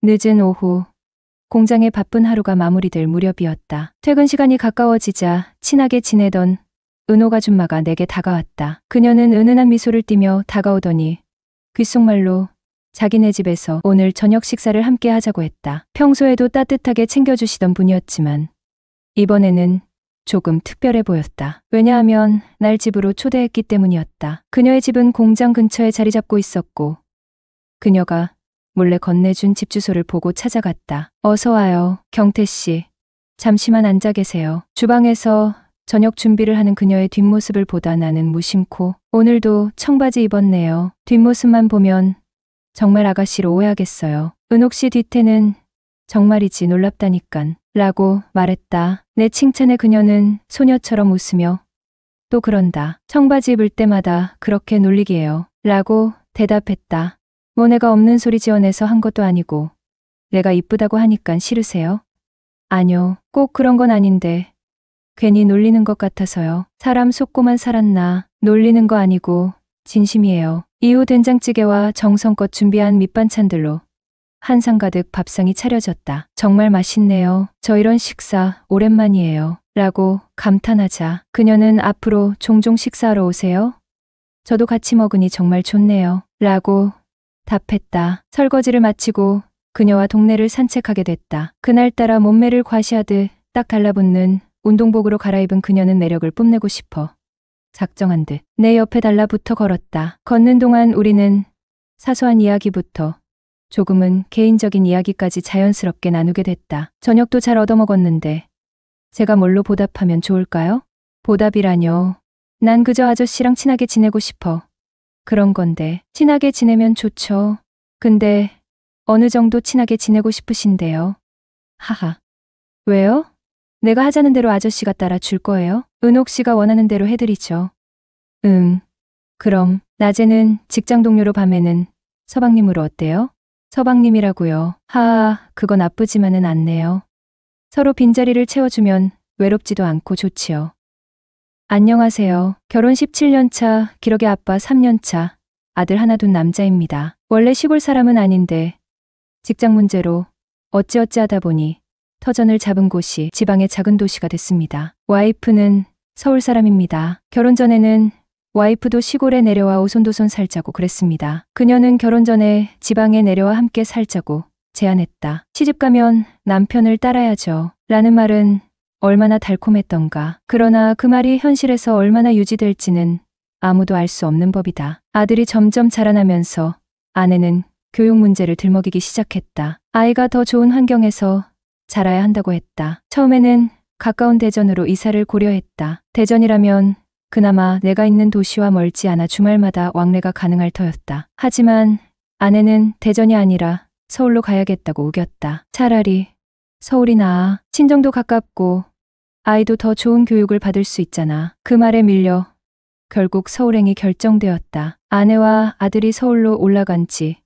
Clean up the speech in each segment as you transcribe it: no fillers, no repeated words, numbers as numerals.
늦은 오후, 공장의 바쁜 하루가 마무리될 무렵이었다. 퇴근 시간이 가까워지자 친하게 지내던 은옥 아줌마가 내게 다가왔다. 그녀는 은은한 미소를 띠며 다가오더니 귓속말로 자기네 집에서 오늘 저녁 식사를 함께 하자고 했다. 평소에도 따뜻하게 챙겨주시던 분이었지만 이번에는 조금 특별해 보였다. 왜냐하면 날 집으로 초대했기 때문이었다. 그녀의 집은 공장 근처에 자리 잡고 있었고 그녀가 몰래 건네준 집 주소를 보고 찾아갔다. 어서 와요, 경태 씨. 잠시만 앉아 계세요. 주방에서 저녁 준비를 하는 그녀의 뒷모습을 보다 나는 무심코 오늘도 청바지 입었네요. 뒷모습만 보면 정말 아가씨로 오해하겠어요. 은옥 씨 뒤태는 정말이지 놀랍다니깐 라고 말했다. 내 칭찬에 그녀는 소녀처럼 웃으며 또 그런다. 청바지 입을 때마다 그렇게 놀리기에요 라고 대답했다. 뭐 내가 없는 소리 지어내서 한 것도 아니고 내가 이쁘다고 하니깐 싫으세요? 아뇨, 꼭 그런 건 아닌데 괜히 놀리는 것 같아서요. 사람 속고만 살았나. 놀리는 거 아니고 진심이에요. 이후 된장찌개와 정성껏 준비한 밑반찬들로 한상 가득 밥상이 차려졌다. 정말 맛있네요. 저 이런 식사 오랜만이에요. 라고 감탄하자 그녀는 앞으로 종종 식사하러 오세요? 저도 같이 먹으니 정말 좋네요. 라고 답했다. 설거지를 마치고 그녀와 동네를 산책하게 됐다. 그날따라 몸매를 과시하듯 딱 달라붙는 운동복으로 갈아입은 그녀는 매력을 뽐내고 싶어 작정한 듯 내 옆에 달라붙어 걸었다. 걷는 동안 우리는 사소한 이야기부터 조금은 개인적인 이야기까지 자연스럽게 나누게 됐다. 저녁도 잘 얻어먹었는데 제가 뭘로 보답하면 좋을까요? 보답이라뇨. 난 그저 아저씨랑 친하게 지내고 싶어. 그런 건데 친하게 지내면 좋죠. 근데 어느 정도 친하게 지내고 싶으신데요. 하하. 왜요? 내가 하자는 대로 아저씨가 따라 줄 거예요? 은옥 씨가 원하는 대로 해드리죠. 그럼 낮에는 직장 동료로 밤에는 서방님으로 어때요? 서방님이라고요. 하하, 그거 나쁘지만은 않네요. 서로 빈자리를 채워주면 외롭지도 않고 좋지요. 안녕하세요. 결혼 17년 차, 기러기 아빠 3년 차, 아들 하나 둔 남자입니다. 원래 시골 사람은 아닌데 직장 문제로 어찌어찌 하다 보니 터전을 잡은 곳이 지방의 작은 도시가 됐습니다. 와이프는 서울 사람입니다. 결혼 전에는 와이프도 시골에 내려와 오손도손 살자고 그랬습니다. 그녀는 결혼 전에 지방에 내려와 함께 살자고 제안했다. 시집가면 남편을 따라야죠. 라는 말은 얼마나 달콤했던가. 그러나 그 말이 현실에서 얼마나 유지될지는 아무도 알 수 없는 법이다. 아들이 점점 자라나면서 아내는 교육 문제를 들먹이기 시작했다. 아이가 더 좋은 환경에서 자라야 한다고 했다. 처음에는 가까운 대전으로 이사를 고려했다. 대전이라면 그나마 내가 있는 도시와 멀지 않아 주말마다 왕래가 가능할 터였다. 하지만 아내는 대전이 아니라 서울로 가야겠다고 우겼다. 차라리 서울이 나아. 친정도 가깝고 아이도 더 좋은 교육을 받을 수 있잖아. 그 말에 밀려 결국 서울행이 결정되었다. 아내와 아들이 서울로 올라간 지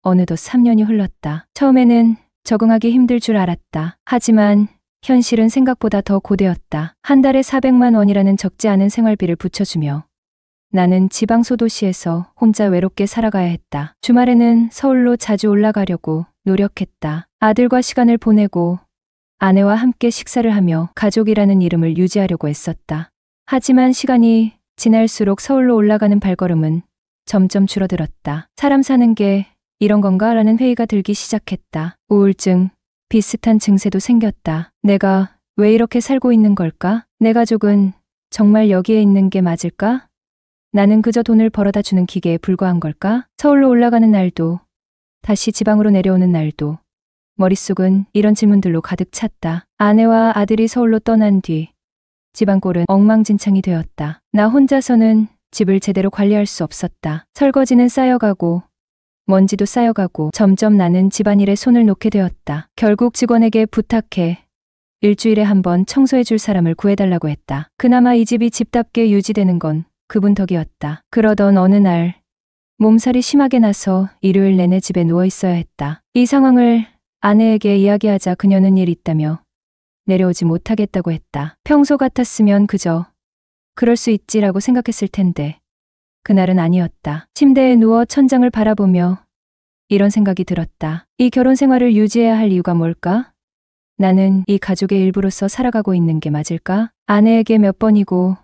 어느덧 3년이 흘렀다. 처음에는 적응하기 힘들 줄 알았다. 하지만 현실은 생각보다 더 고되었다. 한 달에 400만 원이라는 적지 않은 생활비를 붙여주며 나는 지방 소도시에서 혼자 외롭게 살아가야 했다. 주말에는 서울로 자주 올라가려고 노력했다. 아들과 시간을 보내고 아내와 함께 식사를 하며 가족이라는 이름을 유지하려고 애썼다. 하지만 시간이 지날수록 서울로 올라가는 발걸음은 점점 줄어들었다. 사람 사는 게 이런 건가? 라는 회의가 들기 시작했다. 우울증, 비슷한 증세도 생겼다. 내가 왜 이렇게 살고 있는 걸까? 내 가족은 정말 여기에 있는 게 맞을까? 나는 그저 돈을 벌어다 주는 기계에 불과한 걸까? 서울로 올라가는 날도, 다시 지방으로 내려오는 날도, 머릿속은 이런 질문들로 가득 찼다. 아내와 아들이 서울로 떠난 뒤, 집안꼴은 엉망진창이 되었다. 나 혼자서는 집을 제대로 관리할 수 없었다. 설거지는 쌓여가고, 먼지도 쌓여가고 점점 나는 집안일에 손을 놓게 되었다. 결국 직원에게 부탁해 일주일에 한 번 청소해 줄 사람을 구해달라고 했다. 그나마 이 집이 집답게 유지되는 건 그분 덕이었다. 그러던 어느 날 몸살이 심하게 나서 일요일 내내 집에 누워 있어야 했다. 이 상황을 아내에게 이야기하자 그녀는 일 있다며 내려오지 못하겠다고 했다. 평소 같았으면 그저 그럴 수 있지라고 생각했을 텐데 그날은 아니었다. 침대에 누워 천장을 바라보며 이런 생각이 들었다. 이 결혼 생활을 유지해야 할 이유가 뭘까? 나는 이 가족의 일부로서 살아가고 있는 게 맞을까? 아내에게 몇 번이고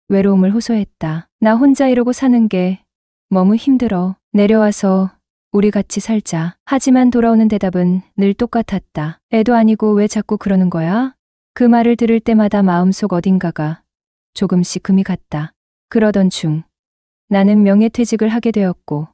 외로움을 호소했다. 나 혼자 이러고 사는 게 너무 힘들어. 내려와서 우리 같이 살자. 하지만 돌아오는 대답은 늘 똑같았다. 애도 아니고 왜 자꾸 그러는 거야? 그 말을 들을 때마다 마음속 어딘가가 조금씩 금이 갔다. 그러던 중 나는 명예퇴직을 하게 되었고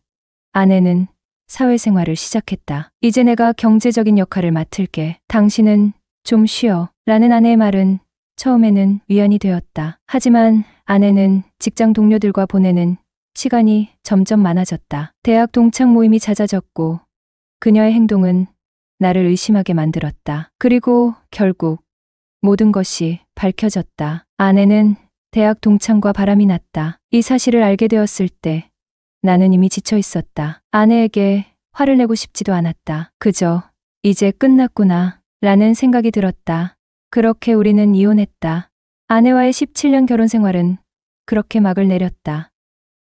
아내는 사회생활을 시작했다. 이제 내가 경제적인 역할을 맡을게. 당신은 좀 쉬어. 라는 아내의 말은 처음에는 위안이 되었다. 하지만 아내는 직장 동료들과 보내는 시간이 점점 많아졌다. 대학 동창 모임이 잦아졌고 그녀의 행동은 나를 의심하게 만들었다. 그리고 결국 모든 것이 밝혀졌다. 아내는 대학 동창과 바람이 났다. 이 사실을 알게 되었을 때 나는 이미 지쳐 있었다. 아내에게 화를 내고 싶지도 않았다. 그저 이제 끝났구나 라는 생각이 들었다. 그렇게 우리는 이혼했다. 아내와의 17년 결혼 생활은 그렇게 막을 내렸다.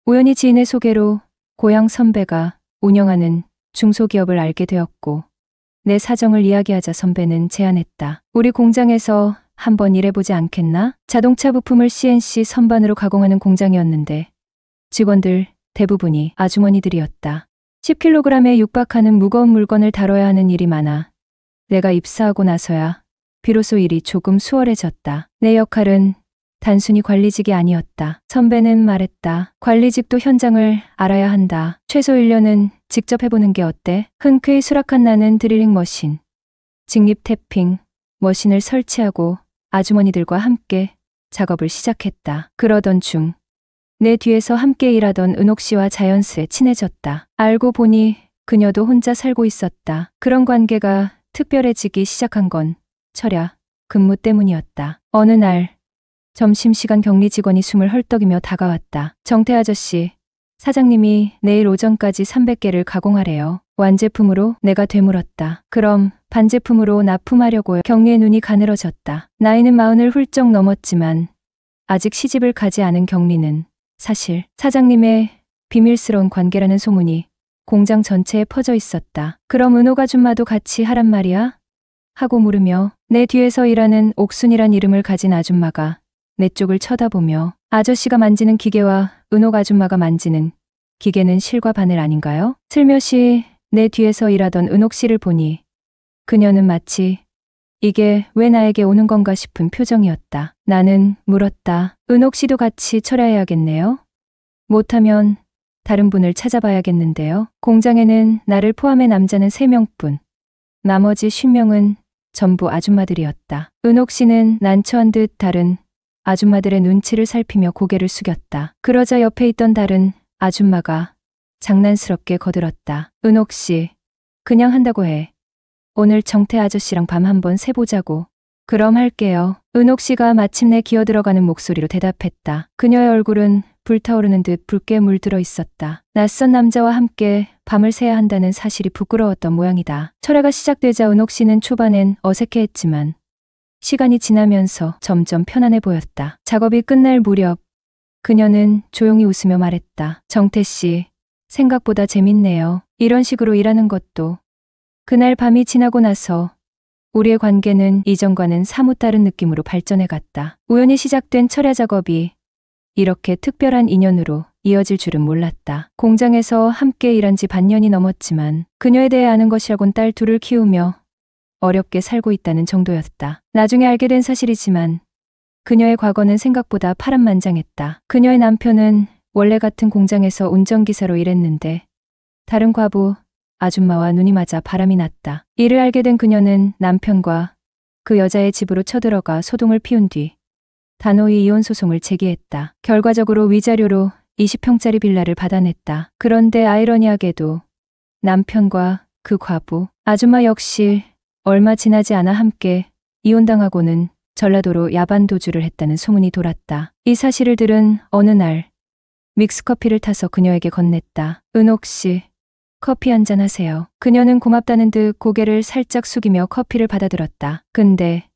우연히 지인의 소개로 고향 선배가 운영하는 중소기업을 알게 되었고 내 사정을 이야기하자 선배는 제안했다. 우리 공장에서 한번 일해보지 않겠나? 자동차 부품을 CNC 선반으로 가공하는 공장이었는데 직원들 대부분이 아주머니들이었다. 10kg에 육박하는 무거운 물건을 다뤄야 하는 일이 많아 내가 입사하고 나서야 비로소 일이 조금 수월해졌다. 내 역할은 단순히 관리직이 아니었다. 선배는 말했다. 관리직도 현장을 알아야 한다. 최소 1년은 직접 해보는 게 어때? 흔쾌히 수락한 나는 드릴링 머신, 직립 태핑 머신을 설치하고 아주머니들과 함께 작업을 시작했다. 그러던 중 내 뒤에서 함께 일하던 은옥 씨와 자연스레 친해졌다. 알고 보니 그녀도 혼자 살고 있었다. 그런 관계가 특별해지기 시작한 건 철야 근무 때문이었다. 어느 날 점심시간 격리 직원이 숨을 헐떡이며 다가왔다. 정태 아저씨, 사장님이 내일 오전까지 300개를 가공하래요. 완제품으로? 내가 되물었다. 그럼 반제품으로 납품하려고요. 경리의 눈이 가늘어졌다. 나이는 40을 훌쩍 넘었지만 아직 시집을 가지 않은 경리는 사실 사장님의 비밀스러운 관계라는 소문이 공장 전체에 퍼져 있었다. 그럼 은옥 아줌마도 같이 하란 말이야? 하고 물으며 내 뒤에서 일하는 옥순이란 이름을 가진 아줌마가 내 쪽을 쳐다보며 아저씨가 만지는 기계와 은옥 아줌마가 만지는 기계는 실과 바늘 아닌가요? 슬며시 내 뒤에서 일하던 은옥 씨를 보니 그녀는 마치 이게 왜 나에게 오는 건가 싶은 표정이었다. 나는 물었다. 은옥 씨도 같이 처리해야겠네요. 못하면 다른 분을 찾아봐야겠는데요. 공장에는 나를 포함해 남자는 3명뿐. 나머지 50명은 전부 아줌마들이었다. 은옥 씨는 난처한 듯 다른 아줌마들의 눈치를 살피며 고개를 숙였다. 그러자 옆에 있던 다른 아줌마가 장난스럽게 거들었다. 은옥 씨, 그냥 한다고 해. 오늘 정태 아저씨랑 밤 한번 새보자고. 그럼 할게요. 은옥 씨가 마침내 기어들어가는 목소리로 대답했다. 그녀의 얼굴은 불타오르는 듯 붉게 물들어 있었다. 낯선 남자와 함께 밤을 새야 한다는 사실이 부끄러웠던 모양이다. 철야가 시작되자 은옥 씨는 초반엔 어색해했지만 시간이 지나면서 점점 편안해 보였다. 작업이 끝날 무렵 그녀는 조용히 웃으며 말했다. 정태 씨, 생각보다 재밌네요. 이런 식으로 일하는 것도. 그날 밤이 지나고 나서 우리의 관계는 이전과는 사뭇 다른 느낌으로 발전해 갔다. 우연히 시작된 철야 작업이 이렇게 특별한 인연으로 이어질 줄은 몰랐다. 공장에서 함께 일한 지 반년이 넘었지만 그녀에 대해 아는 것이라곤 딸 둘을 키우며 어렵게 살고 있다는 정도였다. 나중에 알게 된 사실이지만 그녀의 과거는 생각보다 파란만장했다. 그녀의 남편은 원래 같은 공장에서 운전기사로 일했는데 다른 과부 아줌마와 눈이 맞아 바람이 났다. 이를 알게 된 그녀는 남편과 그 여자의 집으로 쳐들어가 소동을 피운 뒤 단호히 이혼 소송을 제기했다. 결과적으로 위자료로 20평짜리 빌라를 받아냈다. 그런데 아이러니하게도 남편과 그 과부 아줌마 역시 얼마 지나지 않아 함께 이혼당하고는 전라도로 야반 도주를 했다는 소문이 돌았다. 이 사실을 들은 어느 날 믹스커피를 타서 그녀에게 건넸다. 은옥 씨, 커피 한잔 하세요. 그녀는 고맙다는 듯 고개를 살짝 숙이며 커피를 받아들었다. 근데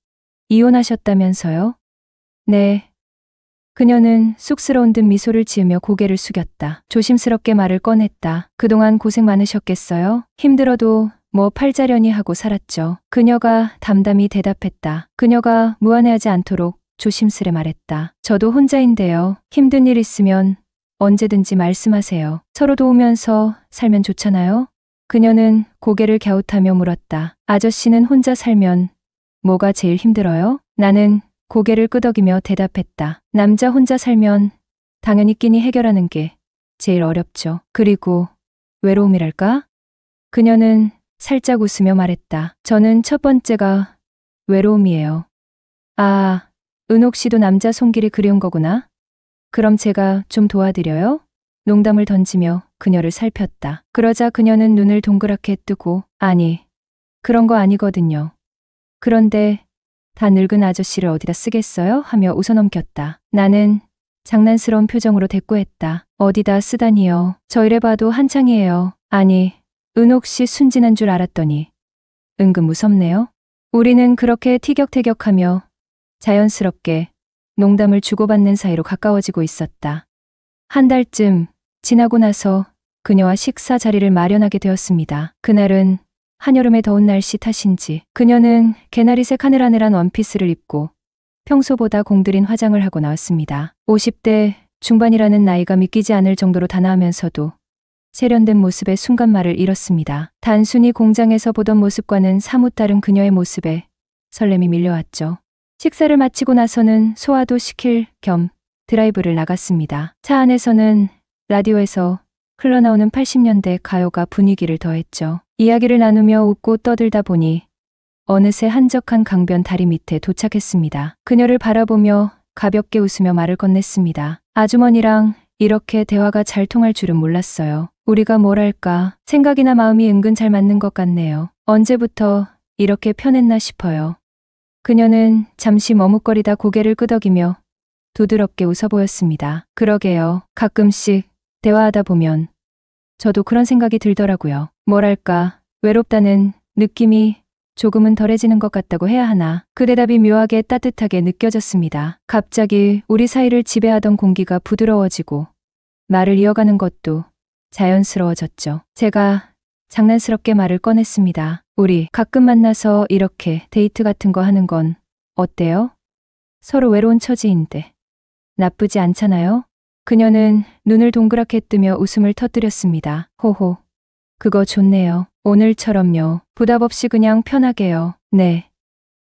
이혼하셨다면서요? 네. 그녀는 쑥스러운 듯 미소를 지으며 고개를 숙였다. 조심스럽게 말을 꺼냈다. 그동안 고생 많으셨겠어요? 힘들어도 뭐 팔자려니 하고 살았죠. 그녀가 담담히 대답했다. 그녀가 무안해하지 않도록 조심스레 말했다. 저도 혼자인데요. 힘든 일 있으면 언제든지 말씀하세요. 서로 도우면서 살면 좋잖아요. 그녀는 고개를 갸웃하며 물었다. 아저씨는 혼자 살면 뭐가 제일 힘들어요? 나는 고개를 끄덕이며 대답했다. 남자 혼자 살면 당연히 끼니 해결하는 게 제일 어렵죠. 그리고 외로움이랄까? 그녀는 살짝 웃으며 말했다. 저는 첫 번째가 외로움이에요. 아, 은옥 씨도 남자 손길이 그리운 거구나. 그럼 제가 좀 도와드려요? 농담을 던지며 그녀를 살폈다. 그러자 그녀는 눈을 동그랗게 뜨고 아니, 그런 거 아니거든요. 그런데 다 늙은 아저씨를 어디다 쓰겠어요? 하며 웃어넘겼다. 나는 장난스러운 표정으로 대꾸했다. 어디다 쓰다니요. 저 이래봐도 한창이에요. 아니, 은옥 씨 순진한 줄 알았더니 은근 무섭네요. 우리는 그렇게 티격태격하며 자연스럽게 농담을 주고받는 사이로 가까워지고 있었다. 한 달쯤 지나고 나서 그녀와 식사 자리를 마련하게 되었습니다. 그날은 한여름의 더운 날씨 탓인지 그녀는 개나리색 하늘하늘한 원피스를 입고 평소보다 공들인 화장을 하고 나왔습니다. 50대 중반이라는 나이가 믿기지 않을 정도로 단아하면서도 세련된 모습에 순간 말을 잃었습니다. 단순히 공장에서 보던 모습과는 사뭇 다른 그녀의 모습에 설렘이 밀려왔죠. 식사를 마치고 나서는 소화도 시킬 겸 드라이브를 나갔습니다. 차 안에서는 라디오에서 흘러나오는 80년대 가요가 분위기를 더했죠. 이야기를 나누며 웃고 떠들다 보니 어느새 한적한 강변 다리 밑에 도착했습니다. 그녀를 바라보며 가볍게 웃으며 말을 건넸습니다. 아주머니랑 이렇게 대화가 잘 통할 줄은 몰랐어요. 우리가 뭐랄까 생각이나 마음이 은근 잘 맞는 것 같네요. 언제부터 이렇게 편했나 싶어요. 그녀는 잠시 머뭇거리다 고개를 끄덕이며 부드럽게 웃어 보였습니다. 그러게요. 가끔씩 대화하다 보면 저도 그런 생각이 들더라고요. 뭐랄까 외롭다는 느낌이 조금은 덜해지는 것 같다고 해야 하나. 그 대답이 묘하게 따뜻하게 느껴졌습니다. 갑자기 우리 사이를 지배하던 공기가 부드러워지고 말을 이어가는 것도 자연스러워졌죠. 제가 장난스럽게 말을 꺼냈습니다. 우리 가끔 만나서 이렇게 데이트 같은 거 하는 건 어때요? 서로 외로운 처지인데 나쁘지 않잖아요? 그녀는 눈을 동그랗게 뜨며 웃음을 터뜨렸습니다. 호호. 그거 좋네요. 오늘처럼요. 부담 없이 그냥 편하게요. 네.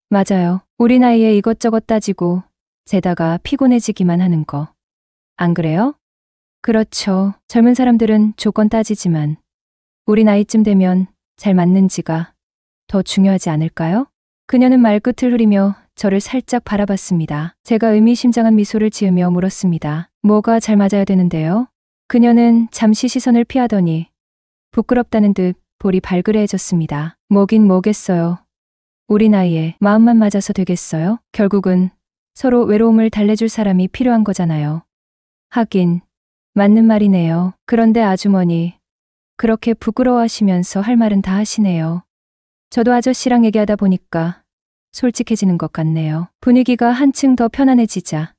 맞아요. 우리 나이에 이것저것 따지고 재다가 피곤해지기만 하는 거. 안 그래요? 그렇죠. 젊은 사람들은 조건 따지지만 우리 나이쯤 되면 잘 맞는지가 더 중요하지 않을까요? 그녀는 말끝을 흐리며 저를 살짝 바라봤습니다. 제가 의미심장한 미소를 지으며 물었습니다. 뭐가 잘 맞아야 되는데요? 그녀는 잠시 시선을 피하더니 부끄럽다는 듯 볼이 발그레해졌습니다. 뭐긴 뭐겠어요. 우리 나이에 마음만 맞아서 되겠어요? 결국은 서로 외로움을 달래줄 사람이 필요한 거잖아요. 하긴 맞는 말이네요. 그런데 아주머니 그렇게 부끄러워하시면서 할 말은 다 하시네요. 저도 아저씨랑 얘기하다 보니까 솔직해지는 것 같네요. 분위기가 한층 더 편안해지자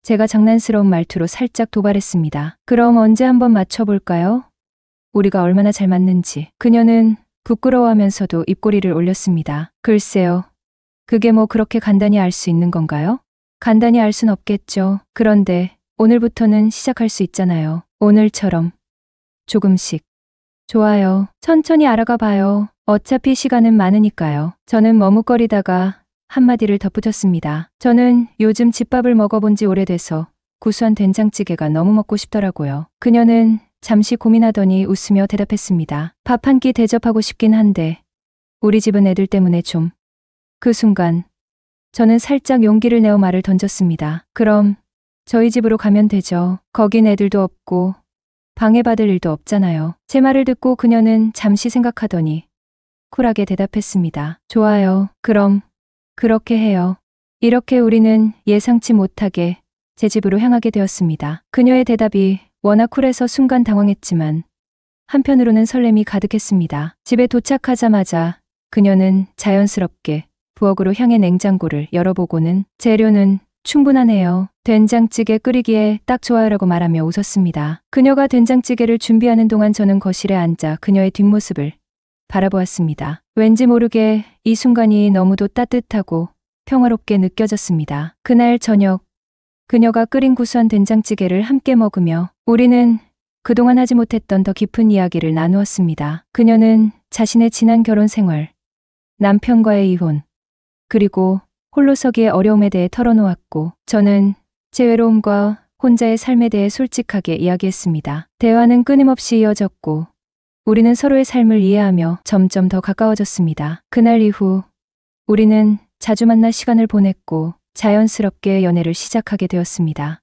제가 장난스러운 말투로 살짝 도발했습니다. 그럼 언제 한번 맞춰볼까요? 우리가 얼마나 잘 맞는지. 그녀는 부끄러워하면서도 입꼬리를 올렸습니다. 글쎄요. 그게 뭐 그렇게 간단히 알 수 있는 건가요? 간단히 알 순 없겠죠. 그런데 오늘부터는 시작할 수 있잖아요. 오늘처럼 조금씩. 좋아요. 천천히 알아가 봐요. 어차피 시간은 많으니까요. 저는 머뭇거리다가 한마디를 덧붙였습니다. 저는 요즘 집밥을 먹어본 지 오래돼서 구수한 된장찌개가 너무 먹고 싶더라고요. 그녀는 잠시 고민하더니 웃으며 대답했습니다. 밥 한 끼 대접하고 싶긴 한데 우리 집은 애들 때문에 좀. 그 순간 저는 살짝 용기를 내어 말을 던졌습니다. 그럼 저희 집으로 가면 되죠. 거긴 애들도 없고 방해받을 일도 없잖아요. 제 말을 듣고 그녀는 잠시 생각하더니 쿨하게 대답했습니다. 좋아요. 그럼 그렇게 해요. 이렇게 우리는 예상치 못하게 제 집으로 향하게 되었습니다. 그녀의 대답이 워낙 쿨해서 순간 당황했지만 한편으로는 설렘이 가득했습니다. 집에 도착하자마자 그녀는 자연스럽게 부엌으로 향해 냉장고를 열어보고는 재료는 충분하네요. 된장찌개 끓이기에 딱 좋아요라고 말하며 웃었습니다. 그녀가 된장찌개를 준비하는 동안 저는 거실에 앉아 그녀의 뒷모습을 바라보았습니다. 왠지 모르게 이 순간이 너무도 따뜻하고 평화롭게 느껴졌습니다. 그날 저녁, 그녀가 끓인 구수한 된장찌개를 함께 먹으며 우리는 그동안 하지 못했던 더 깊은 이야기를 나누었습니다. 그녀는 자신의 지난 결혼 생활, 남편과의 이혼, 그리고 홀로서기의 어려움에 대해 털어놓았고 저는 제 외로움과 혼자의 삶에 대해 솔직하게 이야기했습니다. 대화는 끊임없이 이어졌고 우리는 서로의 삶을 이해하며 점점 더 가까워졌습니다. 그날 이후 우리는 자주 만나 시간을 보냈고 자연스럽게 연애를 시작하게 되었습니다.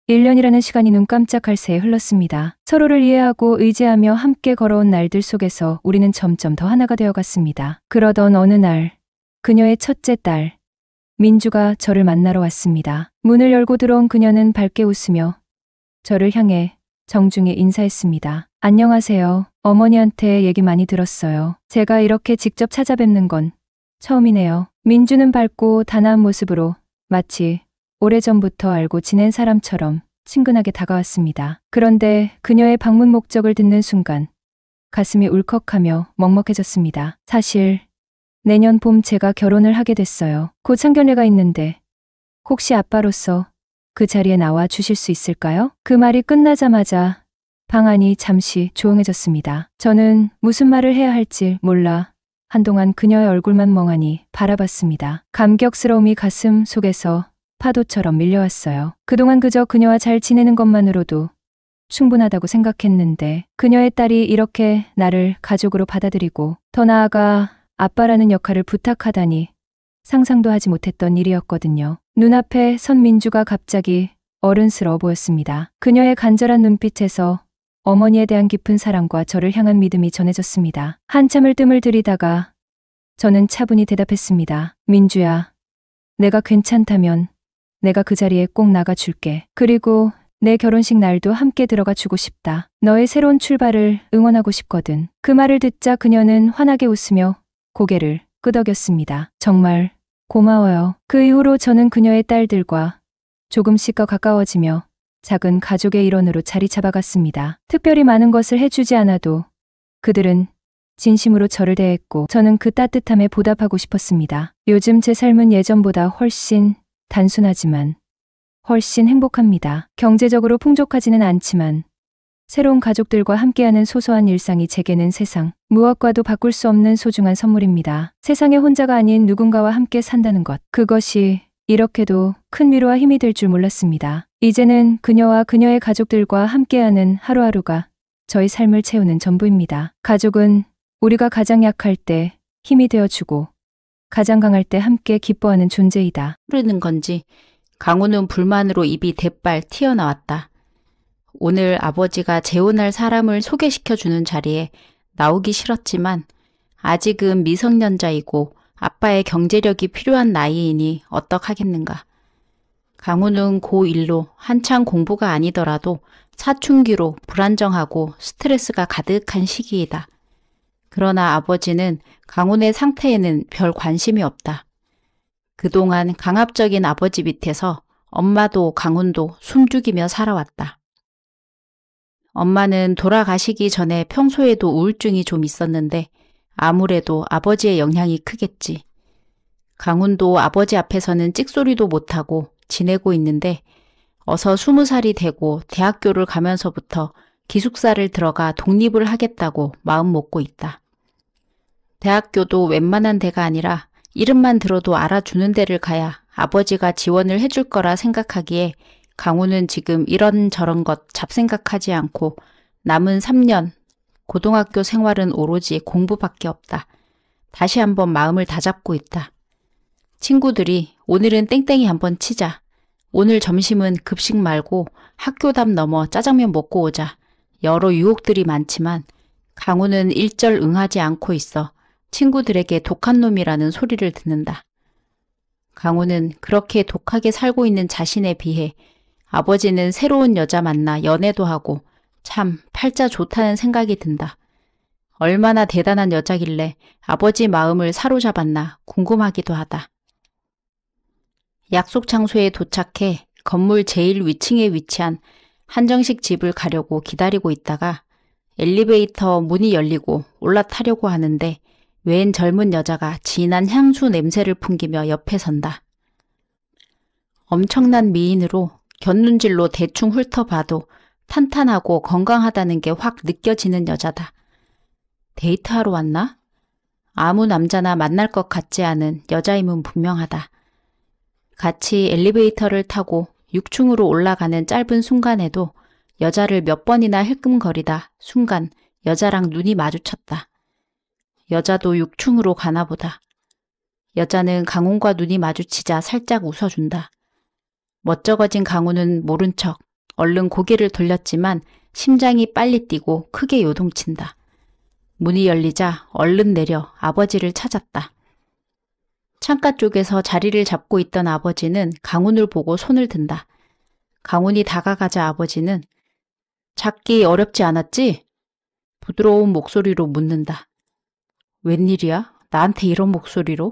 1년이라는 시간이 눈 깜짝할 새에 흘렀습니다. 서로를 이해하고 의지하며 함께 걸어온 날들 속에서 우리는 점점 더 하나가 되어갔습니다. 그러던 어느 날 그녀의 첫째 딸 민주가 저를 만나러 왔습니다. 문을 열고 들어온 그녀는 밝게 웃으며 저를 향해 정중히 인사했습니다. 안녕하세요. 어머니한테 얘기 많이 들었어요. 제가 이렇게 직접 찾아뵙는 건 처음이네요. 민주는 밝고 단아한 모습으로 마치 오래전부터 알고 지낸 사람처럼 친근하게 다가왔습니다. 그런데 그녀의 방문 목적을 듣는 순간 가슴이 울컥하며 먹먹해졌습니다. 사실 내년 봄 제가 결혼을 하게 됐어요. 곧 상견례가 있는데 혹시 아빠로서 그 자리에 나와 주실 수 있을까요? 그 말이 끝나자마자 방 안이 잠시 조용해졌습니다. 저는 무슨 말을 해야 할지 몰라 한동안 그녀의 얼굴만 멍하니 바라봤습니다. 감격스러움이 가슴 속에서 파도처럼 밀려왔어요. 그동안 그저 그녀와 잘 지내는 것만으로도 충분하다고 생각했는데 그녀의 딸이 이렇게 나를 가족으로 받아들이고 더 나아가 아빠라는 역할을 부탁하다니 상상도 하지 못했던 일이었거든요. 눈앞에 선 민주가 갑자기 어른스러워 보였습니다. 그녀의 간절한 눈빛에서 어머니에 대한 깊은 사랑과 저를 향한 믿음이 전해졌습니다. 한참을 뜸을 들이다가 저는 차분히 대답했습니다. 민주야, 내가 괜찮다면 내가 그 자리에 꼭 나가줄게. 그리고 내 결혼식 날도 함께 들어가 주고 싶다. 너의 새로운 출발을 응원하고 싶거든. 그 말을 듣자 그녀는 환하게 웃으며 고개를 끄덕였습니다. 정말 고마워요. 그 이후로 저는 그녀의 딸들과 조금씩 더 가까워지며 작은 가족의 일원으로 자리 잡아갔습니다. 특별히 많은 것을 해주지 않아도 그들은 진심으로 저를 대했고 저는 그 따뜻함에 보답하고 싶었습니다. 요즘 제 삶은 예전보다 훨씬 단순하지만 훨씬 행복합니다. 경제적으로 풍족하지는 않지만 새로운 가족들과 함께하는 소소한 일상이 제게는 세상 무엇과도 바꿀 수 없는 소중한 선물입니다. 세상에 혼자가 아닌 누군가와 함께 산다는 것, 그것이 이렇게도 큰 위로와 힘이 될 줄 몰랐습니다. 이제는 그녀와 그녀의 가족들과 함께하는 하루하루가 저희 삶을 채우는 전부입니다. 가족은 우리가 가장 약할 때 힘이 되어주고 가장 강할 때 함께 기뻐하는 존재이다. 흐르는 건지 강우는 불만으로 입이 대빨 튀어나왔다. 오늘 아버지가 재혼할 사람을 소개시켜주는 자리에 나오기 싫었지만 아직은 미성년자이고 아빠의 경제력이 필요한 나이이니 어떡하겠는가. 강우는 고1로 한창 공부가 아니더라도 사춘기로 불안정하고 스트레스가 가득한 시기이다. 그러나 아버지는 강훈의 상태에는 별 관심이 없다. 그동안 강압적인 아버지 밑에서 엄마도 강훈도 숨죽이며 살아왔다. 엄마는 돌아가시기 전에 평소에도 우울증이 좀 있었는데 아무래도 아버지의 영향이 크겠지. 강훈도 아버지 앞에서는 찍소리도 못하고 지내고 있는데 어서 20살이 되고 대학교를 가면서부터 기숙사를 들어가 독립을 하겠다고 마음 먹고 있다. 대학교도 웬만한 데가 아니라 이름만 들어도 알아주는 데를 가야 아버지가 지원을 해줄 거라 생각하기에 강우는 지금 이런저런 것 잡생각하지 않고 남은 3년 고등학교 생활은 오로지 공부밖에 없다. 다시 한번 마음을 다잡고 있다. 친구들이 오늘은 땡땡이 한번 치자. 오늘 점심은 급식 말고 학교답 넘어 짜장면 먹고 오자. 여러 유혹들이 많지만 강우는 일절 응하지 않고 있어 친구들에게 독한 놈이라는 소리를 듣는다. 강우는 그렇게 독하게 살고 있는 자신에 비해 아버지는 새로운 여자 만나 연애도 하고 참 팔자 좋다는 생각이 든다. 얼마나 대단한 여자길래 아버지 마음을 사로잡았나 궁금하기도 하다. 약속 장소에 도착해 건물 제일 위층에 위치한 한정식 집을 가려고 기다리고 있다가 엘리베이터 문이 열리고 올라타려고 하는데 웬 젊은 여자가 진한 향수 냄새를 풍기며 옆에 선다. 엄청난 미인으로 곁눈질로 대충 훑어봐도 탄탄하고 건강하다는 게 확 느껴지는 여자다. 데이트하러 왔나? 아무 남자나 만날 것 같지 않은 여자임은 분명하다. 같이 엘리베이터를 타고 6층으로 올라가는 짧은 순간에도 여자를 몇 번이나 힐끔거리다 순간 여자랑 눈이 마주쳤다. 여자도 6층으로 가나 보다. 여자는 강훈과 눈이 마주치자 살짝 웃어준다. 멋쩍어진 강훈은 모른 척 얼른 고개를 돌렸지만 심장이 빨리 뛰고 크게 요동친다. 문이 열리자 얼른 내려 아버지를 찾았다. 창가 쪽에서 자리를 잡고 있던 아버지는 강훈을 보고 손을 든다. 강훈이 다가가자 아버지는 찾기 어렵지 않았지? 부드러운 목소리로 묻는다. 웬일이야? 나한테 이런 목소리로?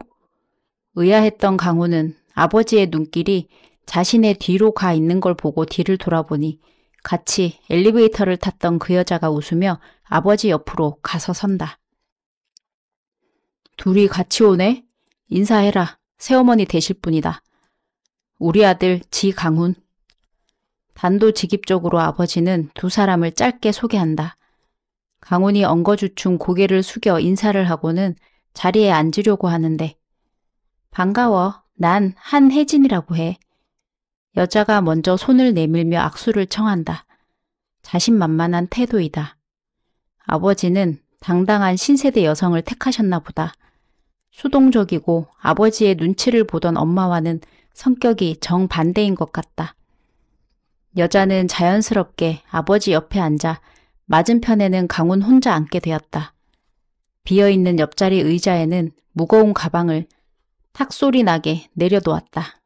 의아했던 강훈은 아버지의 눈길이 자신의 뒤로 가 있는 걸 보고 뒤를 돌아보니 같이 엘리베이터를 탔던 그 여자가 웃으며 아버지 옆으로 가서 선다. 둘이 같이 오네? 인사해라. 새어머니 되실 분이다. 우리 아들 지강훈. 단도직입적으로 아버지는 두 사람을 짧게 소개한다. 강훈이 엉거주춤 고개를 숙여 인사를 하고는 자리에 앉으려고 하는데 반가워. 난 한혜진이라고 해. 여자가 먼저 손을 내밀며 악수를 청한다. 자신만만한 태도이다. 아버지는 당당한 신세대 여성을 택하셨나 보다. 수동적이고 아버지의 눈치를 보던 엄마와는 성격이 정반대인 것 같다. 여자는 자연스럽게 아버지 옆에 앉아 맞은편에는 강훈 혼자 앉게 되었다. 비어있는 옆자리 의자에는 무거운 가방을 탁소리 나게 내려놓았다.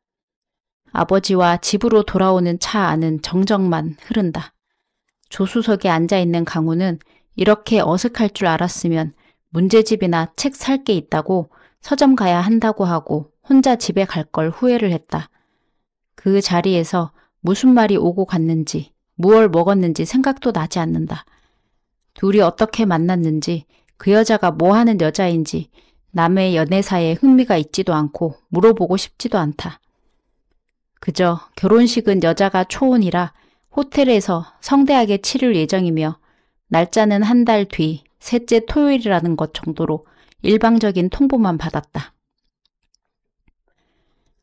아버지와 집으로 돌아오는 차 안은 정적만 흐른다. 조수석에 앉아있는 강훈은 이렇게 어색할 줄 알았으면 문제집이나 책 살 게 있다고 서점 가야 한다고 하고 혼자 집에 갈 걸 후회를 했다. 그 자리에서 무슨 말이 오고 갔는지, 무얼 먹었는지 생각도 나지 않는다. 둘이 어떻게 만났는지, 그 여자가 뭐 하는 여자인지 남의 연애사에 흥미가 있지도 않고 물어보고 싶지도 않다. 그저 결혼식은 여자가 초혼이라 호텔에서 성대하게 치를 예정이며 날짜는 한 달 뒤 셋째 토요일이라는 것 정도로 일방적인 통보만 받았다.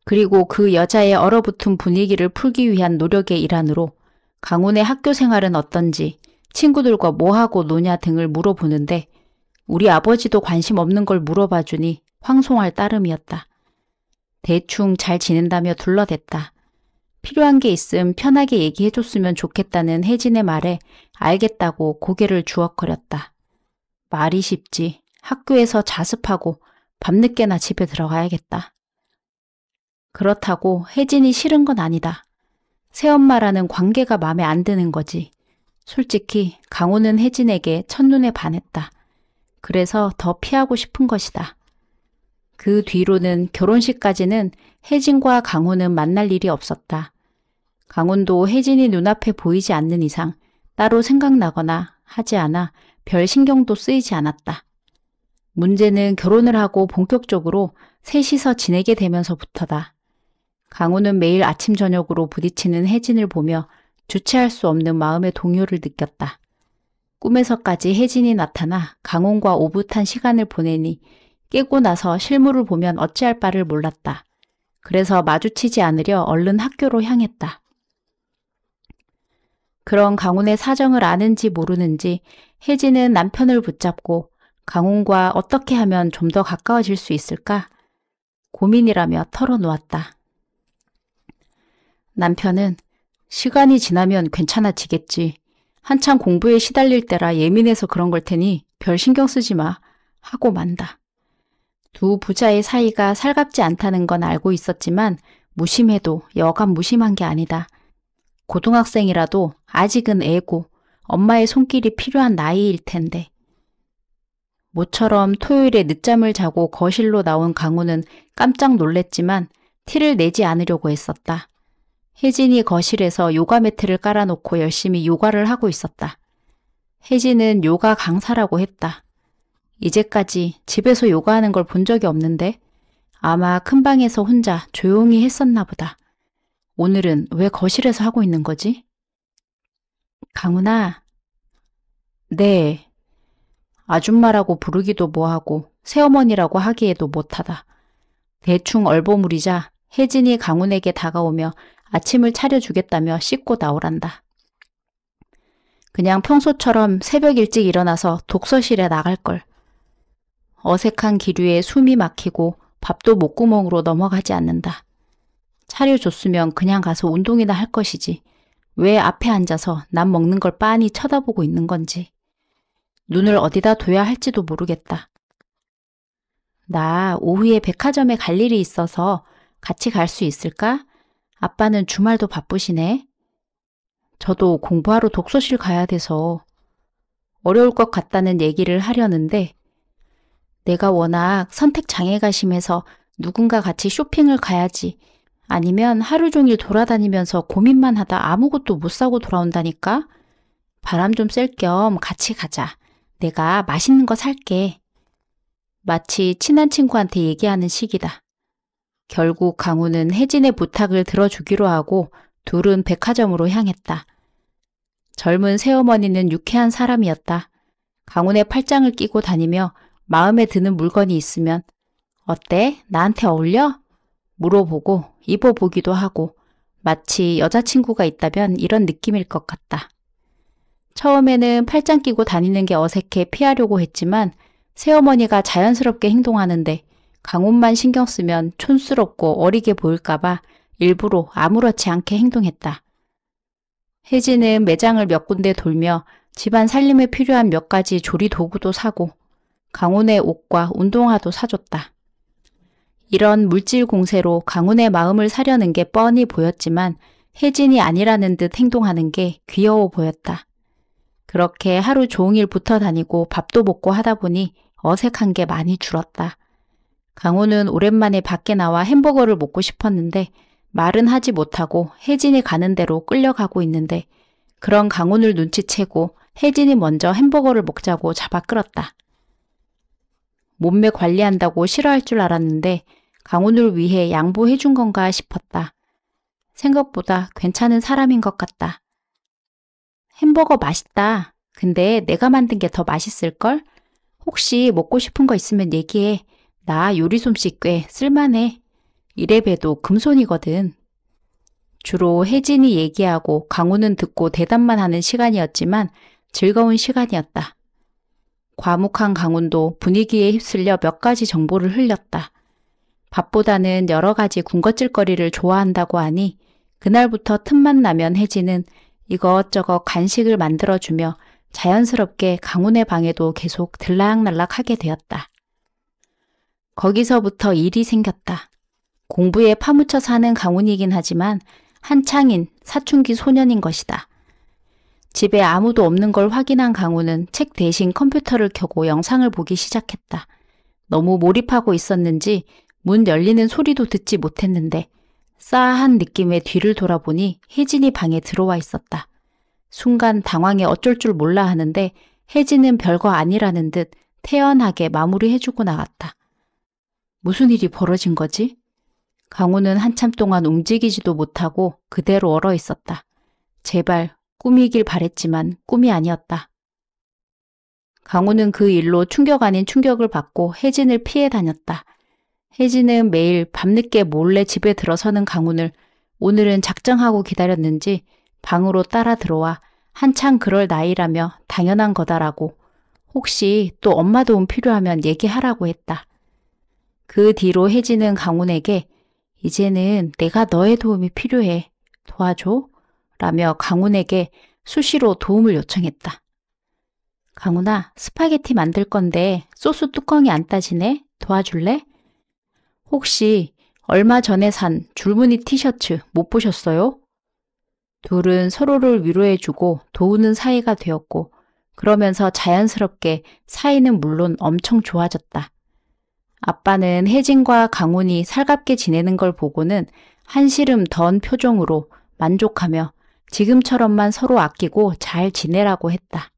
그리고 그 여자의 얼어붙은 분위기를 풀기 위한 노력의 일환으로 강훈의 학교 생활은 어떤지, 친구들과 뭐하고 노냐 등을 물어보는데 우리 아버지도 관심 없는 걸 물어봐 주니 황송할 따름이었다. 대충 잘 지낸다며 둘러댔다. 필요한 게 있음 편하게 얘기해줬으면 좋겠다는 혜진의 말에 알겠다고 고개를 주걱거렸다. 말이 쉽지. 학교에서 자습하고 밤늦게나 집에 들어가야겠다. 그렇다고 혜진이 싫은 건 아니다. 새엄마라는 관계가 마음에 안 드는 거지. 솔직히 강훈은 혜진에게 첫눈에 반했다. 그래서 더 피하고 싶은 것이다. 그 뒤로는 결혼식까지는 혜진과 강훈은 만날 일이 없었다. 강훈도 혜진이 눈앞에 보이지 않는 이상 따로 생각나거나 하지 않아 별 신경도 쓰이지 않았다. 문제는 결혼을 하고 본격적으로 셋이서 지내게 되면서부터다. 강훈은 매일 아침 저녁으로 부딪히는 혜진을 보며 주체할 수 없는 마음의 동요를 느꼈다. 꿈에서까지 혜진이 나타나 강훈과 오붓한 시간을 보내니 깨고 나서 실물을 보면 어찌할 바를 몰랐다. 그래서 마주치지 않으려 얼른 학교로 향했다. 그런 강훈의 사정을 아는지 모르는지 혜진은 남편을 붙잡고 강훈과 어떻게 하면 좀 더 가까워질 수 있을까? 고민이라며 털어놓았다. 남편은 시간이 지나면 괜찮아지겠지. 한창 공부에 시달릴 때라 예민해서 그런 걸 테니 별 신경 쓰지 마. 하고 만다. 두 부자의 사이가 살갑지 않다는 건 알고 있었지만 무심해도 여간 무심한 게 아니다. 고등학생이라도 아직은 애고 엄마의 손길이 필요한 나이일 텐데. 모처럼 토요일에 늦잠을 자고 거실로 나온 강훈은 깜짝 놀랬지만 티를 내지 않으려고 했었다. 혜진이 거실에서 요가 매트를 깔아놓고 열심히 요가를 하고 있었다. 혜진은 요가 강사라고 했다. 이제까지 집에서 요가하는 걸 본 적이 없는데 아마 큰 방에서 혼자 조용히 했었나 보다. 오늘은 왜 거실에서 하고 있는 거지? 강훈아. 네. 아줌마라고 부르기도 뭐하고 새어머니라고 하기에도 못하다. 대충 얼버무리자 혜진이 강훈에게 다가오며 아침을 차려주겠다며 씻고 나오란다. 그냥 평소처럼 새벽 일찍 일어나서 독서실에 나갈걸. 어색한 기류에 숨이 막히고 밥도 목구멍으로 넘어가지 않는다. 차려줬으면 그냥 가서 운동이나 할 것이지. 왜 앞에 앉아서 남 먹는 걸 빤히 쳐다보고 있는 건지. 눈을 어디다 둬야 할지도 모르겠다. 나 오후에 백화점에 갈 일이 있어서 같이 갈 수 있을까? 아빠는 주말도 바쁘시네. 저도 공부하러 독서실 가야 돼서 어려울 것 같다는 얘기를 하려는데 내가 워낙 선택 장애가 심해서 누군가 같이 쇼핑을 가야지 아니면 하루 종일 돌아다니면서 고민만 하다 아무것도 못 사고 돌아온다니까? 바람 좀 쐴 겸 같이 가자. 내가 맛있는 거 살게. 마치 친한 친구한테 얘기하는 식이다. 결국 강우는 혜진의 부탁을 들어주기로 하고 둘은 백화점으로 향했다. 젊은 새어머니는 유쾌한 사람이었다. 강훈의 팔짱을 끼고 다니며 마음에 드는 물건이 있으면 어때? 나한테 어울려? 물어보고 입어보기도 하고 마치 여자친구가 있다면 이런 느낌일 것 같다. 처음에는 팔짱 끼고 다니는 게 어색해 피하려고 했지만 새어머니가 자연스럽게 행동하는데 강훈만 신경 쓰면 촌스럽고 어리게 보일까봐 일부러 아무렇지 않게 행동했다. 혜진은 매장을 몇 군데 돌며 집안 살림에 필요한 몇 가지 조리 도구도 사고 강훈의 옷과 운동화도 사줬다. 이런 물질 공세로 강훈의 마음을 사려는 게 뻔히 보였지만 혜진이 아니라는 듯 행동하는 게 귀여워 보였다. 그렇게 하루 종일 붙어 다니고 밥도 먹고 하다 보니 어색한 게 많이 줄었다. 강훈은 오랜만에 밖에 나와 햄버거를 먹고 싶었는데 말은 하지 못하고 혜진이 가는 대로 끌려가고 있는데 그런 강훈을 눈치채고 혜진이 먼저 햄버거를 먹자고 잡아 끌었다. 몸매 관리한다고 싫어할 줄 알았는데 강훈을 위해 양보해 준 건가 싶었다. 생각보다 괜찮은 사람인 것 같다. 햄버거 맛있다. 근데 내가 만든 게 더 맛있을걸? 혹시 먹고 싶은 거 있으면 얘기해. 나 요리 솜씨 꽤 쓸만해. 이래봬도 금손이거든. 주로 혜진이 얘기하고 강훈은 듣고 대답만 하는 시간이었지만 즐거운 시간이었다. 과묵한 강훈도 분위기에 휩쓸려 몇 가지 정보를 흘렸다. 밥보다는 여러 가지 군것질거리를 좋아한다고 하니 그날부터 틈만 나면 혜진은 이것저것 간식을 만들어주며 자연스럽게 강훈의 방에도 계속 들락날락하게 되었다. 거기서부터 일이 생겼다. 공부에 파묻혀 사는 강훈이긴 하지만 한창인 사춘기 소년인 것이다. 집에 아무도 없는 걸 확인한 강훈은 책 대신 컴퓨터를 켜고 영상을 보기 시작했다. 너무 몰입하고 있었는지 문 열리는 소리도 듣지 못했는데 싸한 느낌의 뒤를 돌아보니 혜진이 방에 들어와 있었다. 순간 당황해 어쩔 줄 몰라 하는데 혜진은 별거 아니라는 듯 태연하게 마무리해주고 나갔다. 무슨 일이 벌어진 거지? 강훈은 한참 동안 움직이지도 못하고 그대로 얼어 있었다. 제발 꿈이길 바랬지만 꿈이 아니었다. 강훈은 그 일로 충격 아닌 충격을 받고 혜진을 피해 다녔다. 혜진은 매일 밤늦게 몰래 집에 들어서는 강훈을 오늘은 작정하고 기다렸는지 방으로 따라 들어와 한창 그럴 나이라며 당연한 거다라고 혹시 또 엄마 도움 필요하면 얘기하라고 했다. 그 뒤로 혜진은 강훈에게 이제는 내가 너의 도움이 필요해. 도와줘. 라며 강훈에게 수시로 도움을 요청했다. 강훈아, 스파게티 만들 건데 소스 뚜껑이 안 따지네? 도와줄래? 혹시 얼마 전에 산 줄무늬 티셔츠 못 보셨어요? 둘은 서로를 위로해주고 도우는 사이가 되었고 그러면서 자연스럽게 사이는 물론 엄청 좋아졌다. 아빠는 혜진과 강훈이 살갑게 지내는 걸 보고는 한시름 던 표정으로 만족하며 지금처럼만 서로 아끼고 잘 지내라고 했다.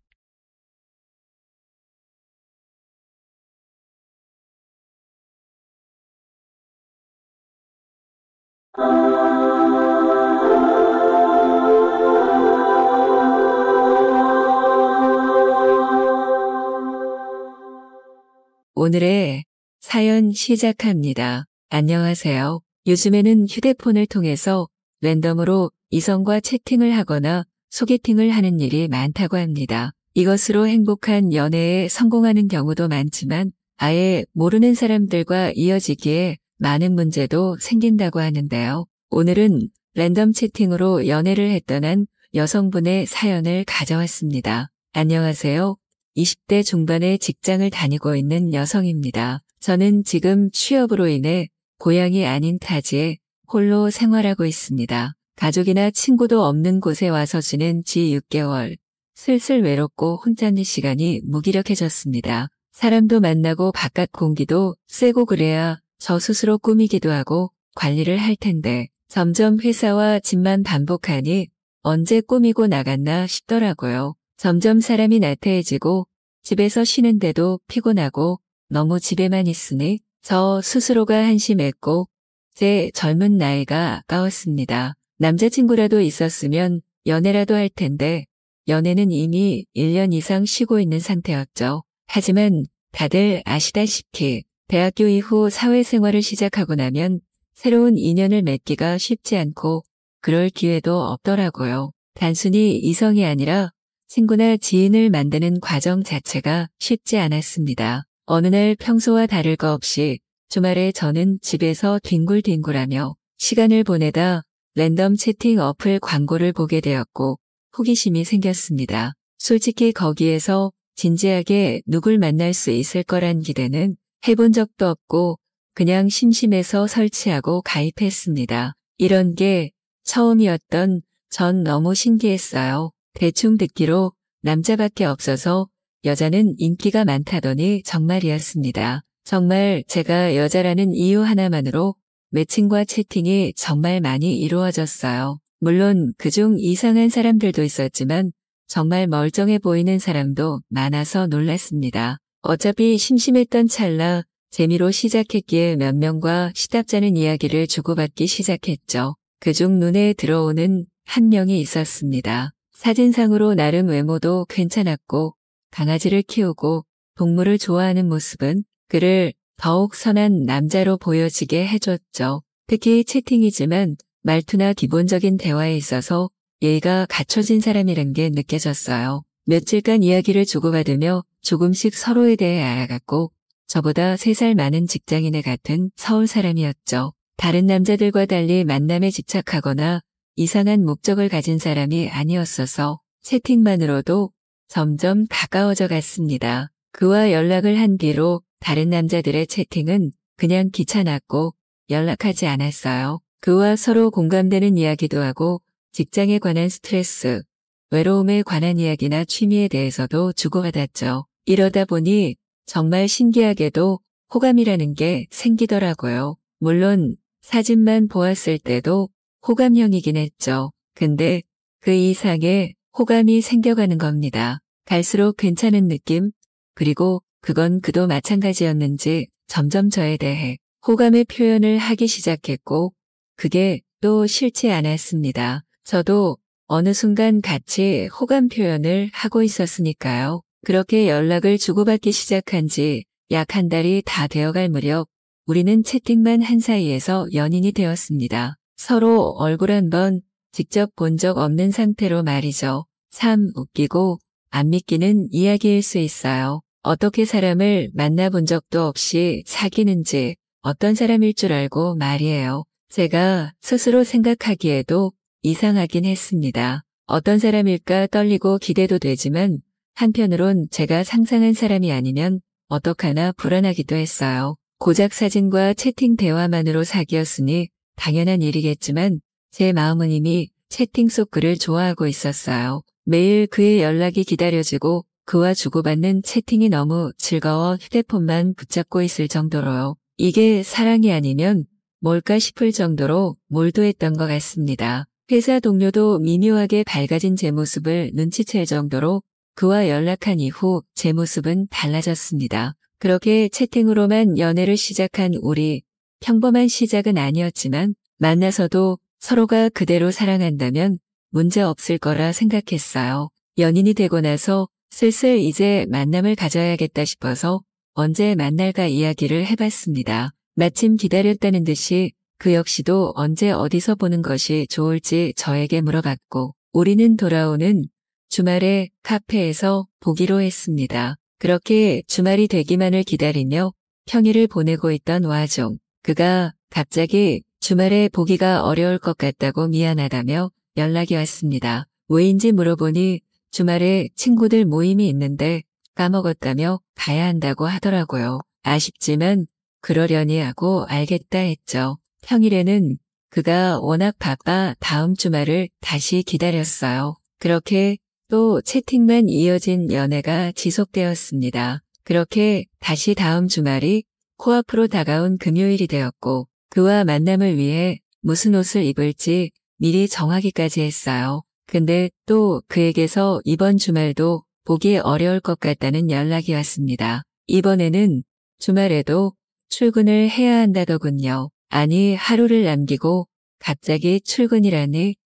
오늘의 사연 시작합니다. 안녕하세요. 요즘에는 휴대폰을 통해서 랜덤으로 이성과 채팅을 하거나 소개팅을 하는 일이 많다고 합니다. 이것으로 행복한 연애에 성공하는 경우도 많지만 아예 모르는 사람들과 이어지기에 많은 문제도 생긴다고 하는데요. 오늘은 랜덤 채팅으로 연애를 했던 한 여성분의 사연을 가져왔습니다. 안녕하세요. 20대 중반의 직장을 다니고 있는 여성입니다. 저는 지금 취업으로 인해 고향이 아닌 타지에 홀로 생활하고 있습니다. 가족이나 친구도 없는 곳에 와서 지낸 지 6개월. 슬슬 외롭고 혼자인 시간이 무기력해졌습니다. 사람도 만나고 바깥 공기도 쐬고 그래야 저 스스로 꾸미기도 하고 관리를 할 텐데 점점 회사와 집만 반복하니 언제 꾸미고 나갔나 싶더라고요. 점점 사람이 나태해지고 집에서 쉬는데도 피곤하고 너무 집에만 있으니 저 스스로가 한심했고 제 젊은 나이가 아까웠습니다. 남자친구라도 있었으면 연애라도 할 텐데 연애는 이미 1년 이상 쉬고 있는 상태였죠. 하지만 다들 아시다시피 대학교 이후 사회생활을 시작하고 나면 새로운 인연을 맺기가 쉽지 않고 그럴 기회도 없더라고요. 단순히 이성이 아니라 친구나 지인을 만드는 과정 자체가 쉽지 않았습니다. 어느 날 평소와 다를 거 없이 주말에 저는 집에서 뒹굴뒹굴하며 시간을 보내다 랜덤 채팅 어플 광고를 보게 되었고 호기심이 생겼습니다. 솔직히 거기에서 진지하게 누굴 만날 수 있을 거란 기대는 해본 적도 없고 그냥 심심해서 설치하고 가입했습니다. 이런 게 처음이었던 전 너무 신기했어요. 대충 듣기로 남자밖에 없어서 여자는 인기가 많다더니 정말이었습니다. 정말 제가 여자라는 이유 하나만으로 매칭과 채팅이 정말 많이 이루어졌어요. 물론 그중 이상한 사람들도 있었지만 정말 멀쩡해 보이는 사람도 많아서 놀랐습니다. 어차피 심심했던 찰나 재미로 시작했기에 몇 명과 시답잖은 이야기를 주고받기 시작했죠. 그중 눈에 들어오는 한 명이 있었습니다. 사진상으로 나름 외모도 괜찮았고 강아지를 키우고 동물을 좋아하는 모습은 그를 더욱 선한 남자로 보여지게 해줬죠. 특히 채팅이지만 말투나 기본적인 대화에 있어서 예의가 갖춰진 사람이란 게 느껴졌어요. 며칠간 이야기를 주고받으며 조금씩 서로에 대해 알아갔고 저보다 3살 많은 직장인에 같은 서울 사람이었죠. 다른 남자들과 달리 만남에 집착하거나 이상한 목적을 가진 사람이 아니었어서 채팅만으로도 점점 가까워져 갔습니다. 그와 연락을 한 뒤로 다른 남자들의 채팅은 그냥 귀찮았고 연락하지 않았어요. 그와 서로 공감되는 이야기도 하고 직장에 관한 스트레스, 외로움에 관한 이야기나 취미에 대해서도 주고받았죠. 이러다 보니 정말 신기하게도 호감이라는 게 생기더라고요. 물론 사진만 보았을 때도 호감형이긴 했죠. 근데 그 이상의 호감이 생겨가는 겁니다. 갈수록 괜찮은 느낌, 그리고 그건 그도 마찬가지였는지 점점 저에 대해 호감의 표현을 하기 시작했고 그게 또 싫지 않았습니다. 저도 어느 순간 같이 호감 표현을 하고 있었으니까요. 그렇게 연락을 주고받기 시작한 지 약 한 달이 다 되어갈 무렵 우리는 채팅만 한 사이에서 연인이 되었습니다. 서로 얼굴 한번 직접 본 적 없는 상태로 말이죠. 참 웃기고 안 믿기는 이야기일 수 있어요. 어떻게 사람을 만나본 적도 없이 사귀는지 어떤 사람일 줄 알고 말이에요. 제가 스스로 생각하기에도 이상하긴 했습니다. 어떤 사람일까 떨리고 기대도 되지만 한편으론 제가 상상한 사람이 아니면 어떡하나 불안하기도 했어요. 고작 사진과 채팅 대화만으로 사귀었으니 당연한 일이겠지만 제 마음은 이미 채팅 속 그를 좋아하고 있었어요. 매일 그의 연락이 기다려지고 그와 주고받는 채팅이 너무 즐거워 휴대폰만 붙잡고 있을 정도로요. 이게 사랑이 아니면 뭘까 싶을 정도로 몰두했던 것 같습니다. 회사 동료도 미묘하게 밝아진 제 모습을 눈치챌 정도로 그와 연락한 이후 제 모습은 달라졌습니다. 그렇게 채팅으로만 연애를 시작한 우리, 평범한 시작은 아니었지만 만나서도 서로가 그대로 사랑한다면 문제 없을 거라 생각했어요. 연인이 되고 나서 슬슬 이제 만남을 가져야겠다 싶어서 언제 만날까 이야기를 해봤습니다. 마침 기다렸다는 듯이 그 역시도 언제 어디서 보는 것이 좋을지 저에게 물어봤고 우리는 돌아오는 주말에 카페에서 보기로 했습니다. 그렇게 주말이 되기만을 기다리며 평일을 보내고 있던 와중 그가 갑자기 주말에 보기가 어려울 것 같다고 미안하다며 연락이 왔습니다. 왜인지 물어보니 주말에 친구들 모임이 있는데 까먹었다며 가야 한다고 하더라고요. 아쉽지만 그러려니 하고 알겠다 했죠. 평일에는 그가 워낙 바빠 다음 주말을 다시 기다렸어요. 그렇게 또 채팅만 이어진 연애가 지속되었습니다. 그렇게 다시 다음 주말이 코앞으로 다가온 금요일이 되었고 그와 만남을 위해 무슨 옷을 입을지 미리 정하기까지 했어요. 근데 또 그에게서 이번 주말도 보기 어려울 것 같다는 연락이 왔습니다. 이번에는 주말에도 출근을 해야 한다더군요. 아니 하루를 남기고 갑자기 출근이라니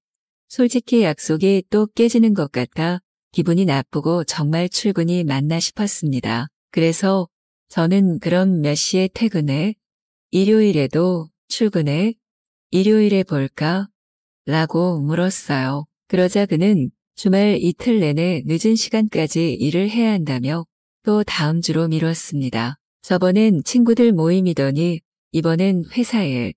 솔직히 약속이 또 깨지는 것 같아 기분이 나쁘고 정말 출근이 맞나 싶었습니다. 그래서 저는 그럼 몇 시에 퇴근해? 일요일에도 출근해? 일요일에 볼까? 라고 물었어요. 그러자 그는 주말 이틀 내내 늦은 시간까지 일을 해야 한다며 또 다음 주로 미뤘습니다. 저번엔 친구들 모임이더니 이번엔 회사 일.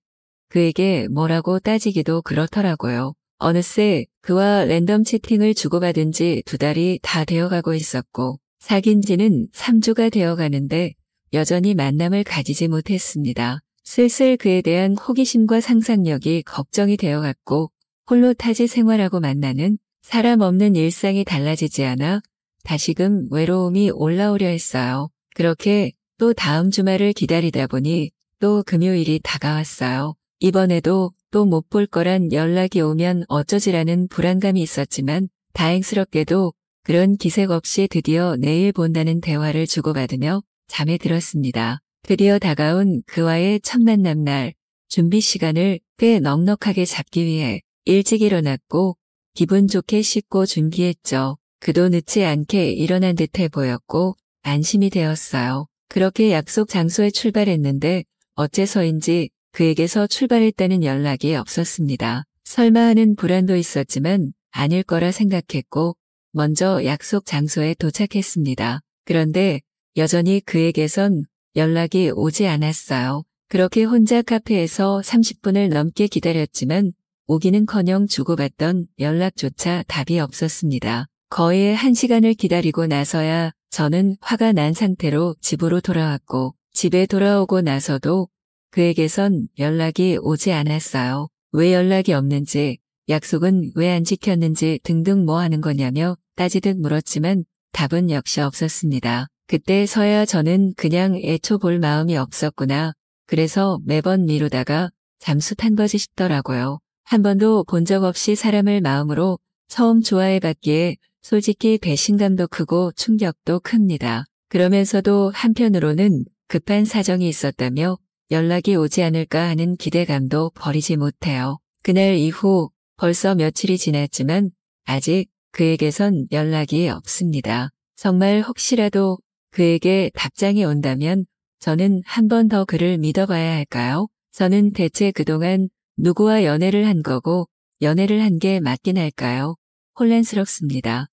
그에게 뭐라고 따지기도 그렇더라고요. 어느새 그와 랜덤 채팅을 주고받은 지 2달이 다 되어가고 있었고 사귄 지는 3주가 되어가는데 여전히 만남을 가지지 못했습니다. 슬슬 그에 대한 호기심과 상상력이 걱정이 되어갔고 홀로 타지 생활하고 만나는 사람 없는 일상이 달라지지 않아 다시금 외로움이 올라오려 했어요. 그렇게 또 다음 주말을 기다리다 보니 또 금요일이 다가왔어요. 이번에도 또 못 볼 거란 연락이 오면 어쩌지라는 불안감이 있었지만 다행스럽게도 그런 기색 없이 드디어 내일 본다는 대화를 주고받으며 잠에 들었습니다. 드디어 다가온 그와의 첫 만남 날 준비 시간을 꽤 넉넉하게 잡기 위해 일찍 일어났고 기분 좋게 씻고 준비했죠. 그도 늦지 않게 일어난 듯해 보였고 안심이 되었어요. 그렇게 약속 장소에 출발했는데 어째서인지 그에게서 출발했다는 연락이 없었습니다. 설마 하는 불안도 있었지만 아닐 거라 생각했고 먼저 약속 장소에 도착했습니다. 그런데 여전히 그에게선 연락이 오지 않았어요. 그렇게 혼자 카페에서 30분을 넘게 기다렸지만 오기는커녕 주고받던 연락조차 답이 없었습니다. 거의 1시간을 기다리고 나서야 저는 화가 난 상태로 집으로 돌아왔고 집에 돌아오고 나서도 그에게선 연락이 오지 않았어요. 왜 연락이 없는지, 약속은 왜 안 지켰는지 등등 뭐 하는 거냐며 따지듯 물었지만 답은 역시 없었습니다. 그때서야 저는 그냥 애초 볼 마음이 없었구나. 그래서 매번 미루다가 잠수 탄 거지 싶더라고요. 한 번도 본 적 없이 사람을 마음으로 처음 좋아해봤기에 솔직히 배신감도 크고 충격도 큽니다. 그러면서도 한편으로는 급한 사정이 있었다며 연락이 오지 않을까 하는 기대감도 버리지 못해요. 그날 이후 벌써 며칠이 지났지만 아직 그에게선 연락이 없습니다. 정말 혹시라도 그에게 답장이 온다면 저는 한 번 더 그를 믿어봐야 할까요? 저는 대체 그동안 누구와 연애를 한 거고 연애를 한 게 맞긴 할까요? 혼란스럽습니다.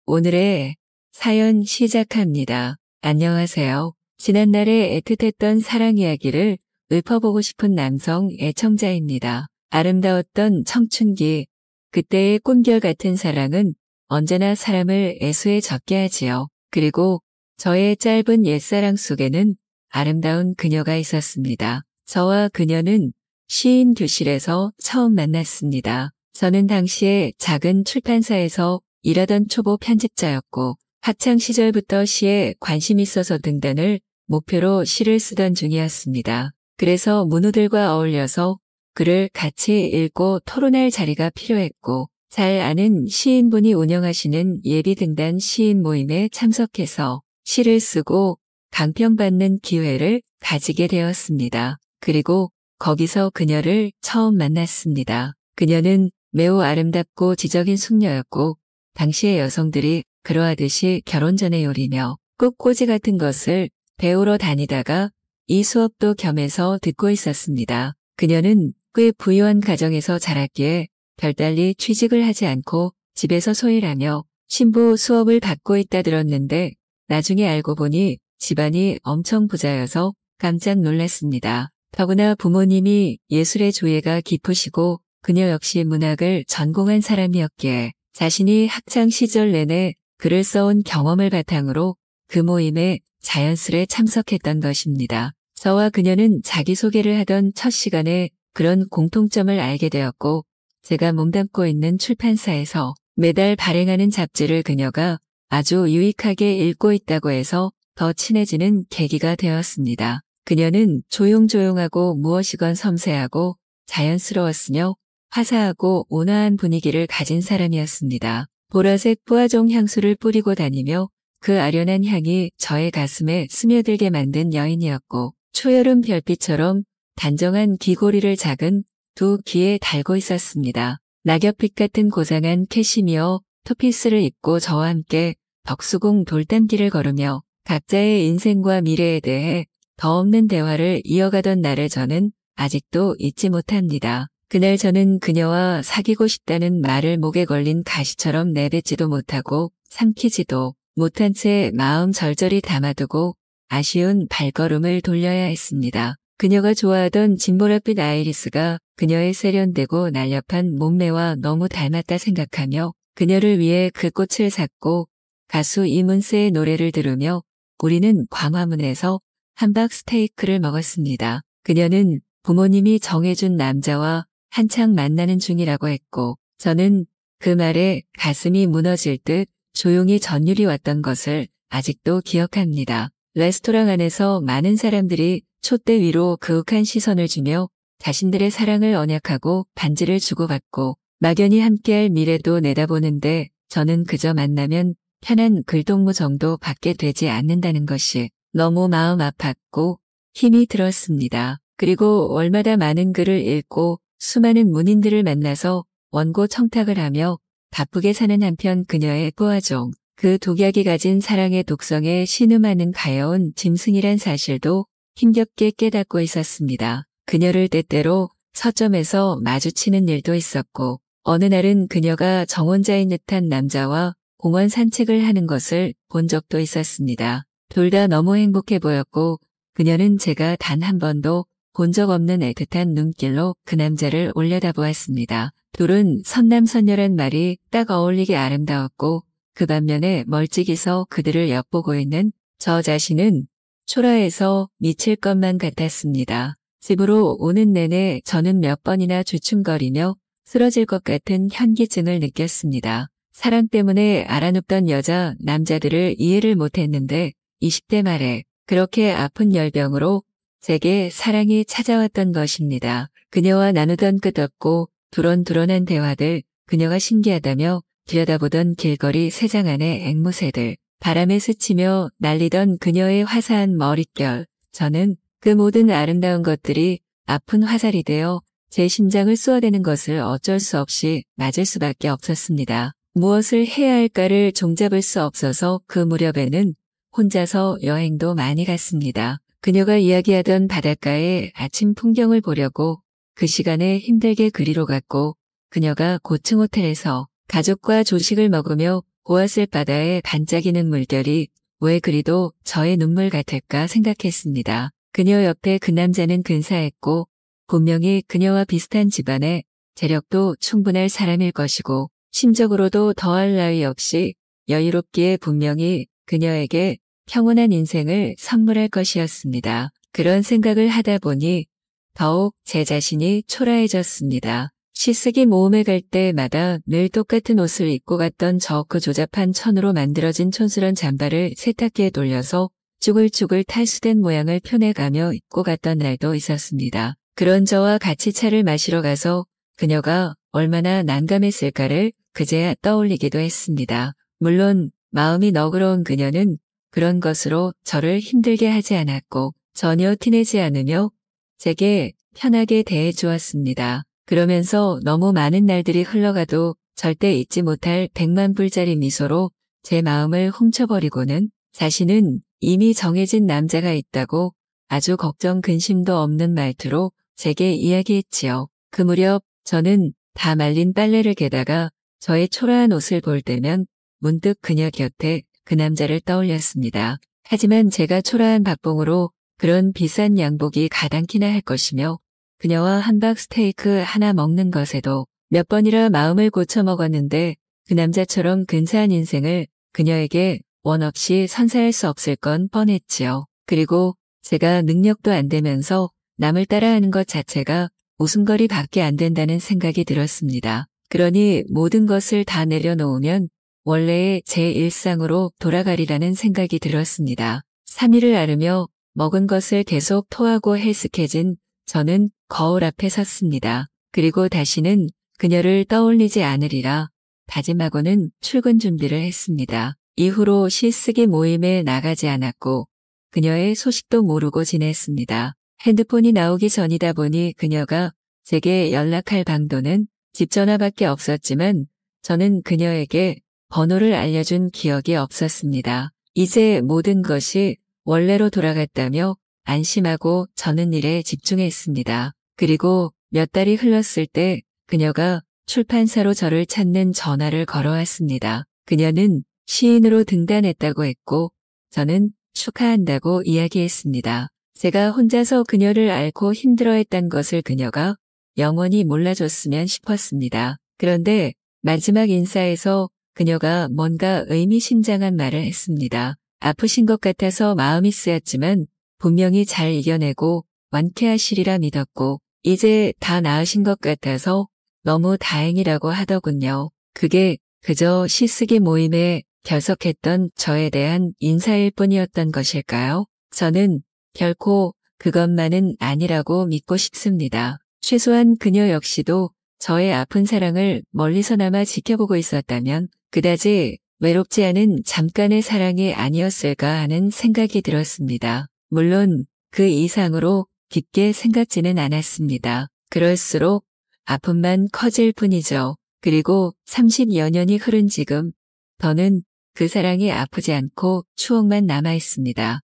오늘의 사연 시작합니다. 안녕하세요. 지난날에 애틋했던 사랑 이야기를 읊어보고 싶은 남성 애청자입니다. 아름다웠던 청춘기, 그때의 꿈결 같은 사랑은 언제나 사람을 애수에 젖게 하지요. 그리고 저의 짧은 옛사랑 속에는 아름다운 그녀가 있었습니다. 저와 그녀는 시인 교실에서 처음 만났습니다. 저는 당시에 작은 출판사에서 일하던 초보 편집자였고 학창 시절부터 시에 관심 있어서 등단을 목표로 시를 쓰던 중이었습니다. 그래서 문우들과 어울려서 글을 같이 읽고 토론할 자리가 필요했고 잘 아는 시인분이 운영하시는 예비 등단 시인 모임에 참석해서 시를 쓰고 강평받는 기회를 가지게 되었습니다. 그리고 거기서 그녀를 처음 만났습니다. 그녀는 매우 아름답고 지적인 숙녀였고 당시의 여성들이 그러하듯이 결혼 전에 요리며 꽃꽂이 같은 것을 배우러 다니다가 이 수업도 겸해서 듣고 있었습니다. 그녀는 꽤 부유한 가정에서 자랐기에 별달리 취직을 하지 않고 집에서 소일하며 신부 수업을 받고 있다 들었는데 나중에 알고 보니 집안이 엄청 부자여서 깜짝 놀랐습니다. 더구나 부모님이 예술의 조예가 깊으시고 그녀 역시 문학을 전공한 사람이었기에 자신이 학창 시절 내내 글을 써온 경험을 바탕으로 그 모임에 자연스레 참석했던 것입니다. 저와 그녀는 자기소개를 하던 첫 시간에 그런 공통점을 알게 되었고 제가 몸담고 있는 출판사에서 매달 발행하는 잡지를 그녀가 아주 유익하게 읽고 있다고 해서 더 친해지는 계기가 되었습니다. 그녀는 조용조용하고 무엇이건 섬세하고 자연스러웠으며 화사하고 온화한 분위기를 가진 사람이었습니다. 보라색 부화종 향수를 뿌리고 다니며 그 아련한 향이 저의 가슴에 스며들게 만든 여인이었고 초여름 별빛처럼 단정한 귀고리를 작은 두 귀에 달고 있었습니다. 낙엽빛 같은 고상한 캐시미어 투피스를 입고 저와 함께 덕수궁 돌담길을 걸으며 각자의 인생과 미래에 대해 더 없는 대화를 이어가던 날을 저는 아직도 잊지 못합니다. 그날 저는 그녀와 사귀고 싶다는 말을 목에 걸린 가시처럼 내뱉지도 못하고 삼키지도 못한 채 마음 절절히 담아두고 아쉬운 발걸음을 돌려야 했습니다. 그녀가 좋아하던 진보랏빛 아이리스가 그녀의 세련되고 날렵한 몸매와 너무 닮았다 생각하며 그녀를 위해 그 꽃을 샀고 가수 이문세의 노래를 들으며 우리는 광화문에서 함박 스테이크를 먹었습니다. 그녀는 부모님이 정해준 남자와 한창 만나는 중이라고 했고 저는 그 말에 가슴이 무너질 듯 조용히 전율이 왔던 것을 아직도 기억합니다. 레스토랑 안에서 많은 사람들이 촛대 위로 그윽한 시선을 주며 자신들의 사랑을 언약하고 반지를 주고받고 막연히 함께할 미래도 내다보는데 저는 그저 만나면 편한 글동무 정도 밖에 되지 않는다는 것이 너무 마음 아팠고 힘이 들었습니다. 그리고 월마다 많은 글을 읽고 수많은 문인들을 만나서 원고 청탁을 하며 바쁘게 사는 한편 그녀의 부화종, 그 독약이 가진 사랑의 독성에 신음하는 가여운 짐승이란 사실도 힘겹게 깨닫고 있었습니다. 그녀를 때때로 서점에서 마주치는 일도 있었고 어느 날은 그녀가 정혼자인 듯한 남자와 공원 산책을 하는 것을 본 적도 있었습니다. 둘 다 너무 행복해 보였고 그녀는 제가 단 한 번도 본 적 없는 애틋한 눈길로 그 남자를 올려다보았습니다. 둘은 선남선녀란 말이 딱 어울리게 아름다웠고 그 반면에 멀찍이서 그들을 엿보고 있는 저 자신은 초라해서 미칠 것만 같았습니다. 집으로 오는 내내 저는 몇 번이나 주춤거리며 쓰러질 것 같은 현기증을 느꼈습니다. 사랑 때문에 알아눕던 여자, 남자들을 이해를 못했는데 20대 말에 그렇게 아픈 열병으로 제게 사랑이 찾아왔던 것입니다. 그녀와 나누던 끝없고 두런두런한 대화들, 그녀가 신기하다며 들여다보던 길거리 세장 안의 앵무새들, 바람에 스치며 날리던 그녀의 화사한 머릿결, 저는 그 모든 아름다운 것들이 아픈 화살이 되어 제 심장을 쏘아대는 것을 어쩔 수 없이 맞을 수밖에 없었습니다. 무엇을 해야 할까를 종잡을 수 없어서 그 무렵에는 혼자서 여행도 많이 갔습니다. 그녀가 이야기하던 바닷가의 아침 풍경을 보려고 그 시간에 힘들게 그리로 갔고 그녀가 고층 호텔에서 가족과 조식을 먹으며 보았을 바다에 반짝이는 물결이 왜 그리도 저의 눈물 같을까 생각했습니다. 그녀 옆에 그 남자는 근사했고 분명히 그녀와 비슷한 집안에 재력도 충분할 사람일 것이고 심적으로도 더할 나위 없이 여유롭기에 분명히 그녀에게 평온한 인생을 선물할 것이었습니다. 그런 생각을 하다 보니 더욱 제 자신이 초라해졌습니다. 시쓰기 모임에 갈 때마다 늘 똑같은 옷을 입고 갔던 저 그 조잡한 천으로 만들어진 촌스런 잠바를 세탁기에 돌려서 쭈글쭈글 탈수된 모양을 표내가며 입고 갔던 날도 있었습니다. 그런 저와 같이 차를 마시러 가서 그녀가 얼마나 난감했을까를 그제야 떠올리기도 했습니다. 물론 마음이 너그러운 그녀는 그런 것으로 저를 힘들게 하지 않았고 전혀 티내지 않으며 제게 편하게 대해 주었습니다. 그러면서 너무 많은 날들이 흘러가도 절대 잊지 못할 100만 불짜리 미소로 제 마음을 훔쳐버리고는 자신은 이미 정해진 남자가 있다고 아주 걱정 근심도 없는 말투로 제게 이야기했지요. 그 무렵 저는 다 말린 빨래를 개다가 저의 초라한 옷을 볼 때면 문득 그녀 곁에 그 남자를 떠올렸습니다. 하지만 제가 초라한 박봉으로 그런 비싼 양복이 가당키나 할 것이며 그녀와 함박 스테이크 하나 먹는 것에도 몇 번이라 마음을 고쳐 먹었는데 그 남자처럼 근사한 인생을 그녀에게 원 없이 선사할 수 없을 건 뻔했지요. 그리고 제가 능력도 안 되면서 남을 따라하는 것 자체가 웃음거리밖에 안 된다는 생각이 들었습니다. 그러니 모든 것을 다 내려놓으면 원래의 제 일상으로 돌아가리라는 생각이 들었습니다. 3일을 앓으며 먹은 것을 계속 토하고 헬쓱해진 저는 거울 앞에 섰습니다. 그리고 다시는 그녀를 떠올리지 않으리라 다짐하고는 출근 준비를 했습니다. 이후로 시쓰기 모임에 나가지 않았고 그녀의 소식도 모르고 지냈습니다. 핸드폰이 나오기 전이다 보니 그녀가 제게 연락할 방도는 집 전화밖에 없었지만 저는 그녀에게 번호를 알려준 기억이 없었습니다. 이제 모든 것이 원래로 돌아갔다며 안심하고 저는 일에 집중했습니다. 그리고 몇 달이 흘렀을 때 그녀가 출판사로 저를 찾는 전화를 걸어왔습니다. 그녀는 시인으로 등단했다고 했고 저는 축하한다고 이야기했습니다. 제가 혼자서 그녀를 앓고 힘들어했던 것을 그녀가 영원히 몰라줬으면 싶었습니다. 그런데 마지막 인사에서 그녀가 뭔가 의미심장한 말을 했습니다. 아프신 것 같아서 마음이 쓰였지만 분명히 잘 이겨내고 완쾌하시리라 믿었고 이제 다 나으신 것 같아서 너무 다행이라고 하더군요. 그게 그저 시쓰기 모임에 결석했던 저에 대한 인사일 뿐이었던 것일까요? 저는 결코 그것만은 아니라고 믿고 싶습니다. 최소한 그녀 역시도 저의 아픈 사랑을 멀리서나마 지켜보고 있었다면 그다지 외롭지 않은 잠깐의 사랑이 아니었을까 하는 생각이 들었습니다. 물론 그 이상으로 깊게 생각지는 않았습니다. 그럴수록 아픔만 커질 뿐이죠. 그리고 30여 년이 흐른 지금 더는 그 사랑이 아프지 않고 추억만 남아 있습니다.